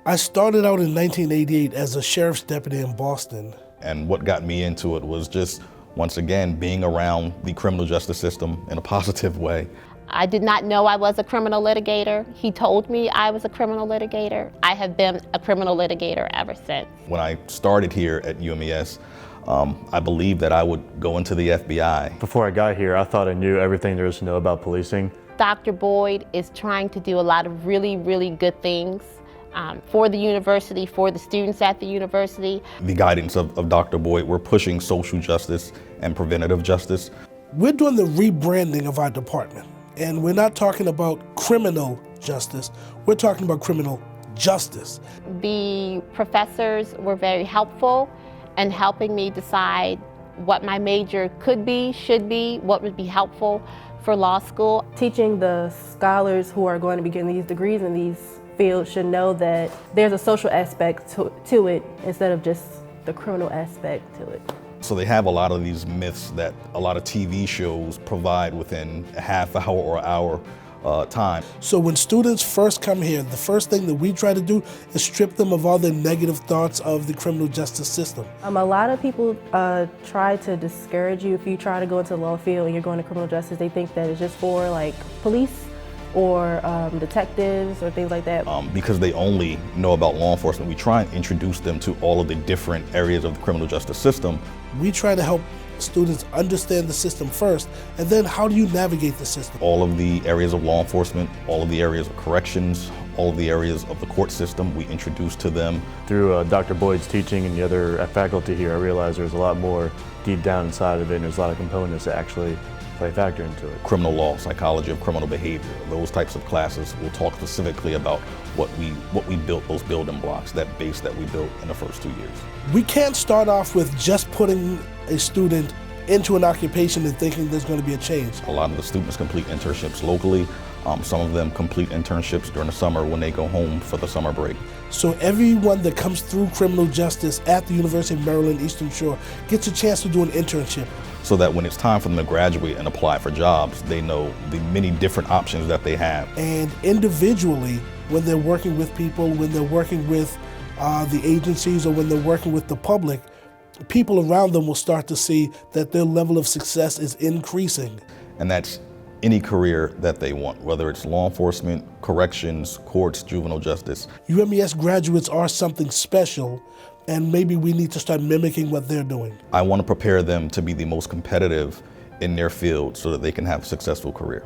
I started out in 1988 as a sheriff's deputy in Boston. And what got me into it was just, once again, being around the criminal justice system in a positive way. I did not know I was a criminal litigator. He told me I was a criminal litigator. I have been a criminal litigator ever since. When I started here at UMES, I believed that I would go into the FBI. Before I got here, I thought I knew everything there is to know about policing. Dr. Boyd is trying to do a lot of really, really good things for the university, for the students at the university. The guidance of Dr. Boyd, we're pushing social justice and preventative justice. We're doing the rebranding of our department, and we're not talking about criminal justice, we're talking about criminal justice. The professors were very helpful in helping me decide what my major could be, should be, what would be helpful for law school. Teaching the scholars who are going to be getting these degrees in these fields should know that there's a social aspect to it instead of just the criminal aspect to it. So they have a lot of these myths that a lot of TV shows provide within a half hour or hour time. So when students first come here, the first thing that we try to do is strip them of all the negative thoughts of the criminal justice system. A lot of people try to discourage you if you try to go into the law field and you're going to criminal justice. They think that it's just for like police or detectives or things like that. Because they only know about law enforcement, we try and introduce them to all of the different areas of the criminal justice system. We try to help students understand the system first, and then how do you navigate the system? All of the areas of law enforcement, all of the areas of corrections, all of the areas of the court system, we introduce to them. Through Dr. Boyd's teaching and the other faculty here, I realized there's a lot more deep down inside of it, and there's a lot of components that actually play a factor into it. Criminal law, psychology of criminal behavior, those types of classes will talk specifically about what we built, those building blocks, that base that we built in the first 2 years. We can't start off with just putting a student into an occupation and thinking there's going to be a change. A lot of the students complete internships locally. Some of them complete internships during the summer when they go home for the summer break. So everyone that comes through criminal justice at the University of Maryland Eastern Shore gets a chance to do an internship. So that when it's time for them to graduate and apply for jobs, they know the many different options that they have. And individually, when they're working with people, when they're working with the agencies, or when they're working with the public, people around them will start to see that their level of success is increasing. And that's any career that they want, whether it's law enforcement, corrections, courts, juvenile justice. UMES graduates are something special, and maybe we need to start mimicking what they're doing. I want to prepare them to be the most competitive in their field so that they can have a successful career.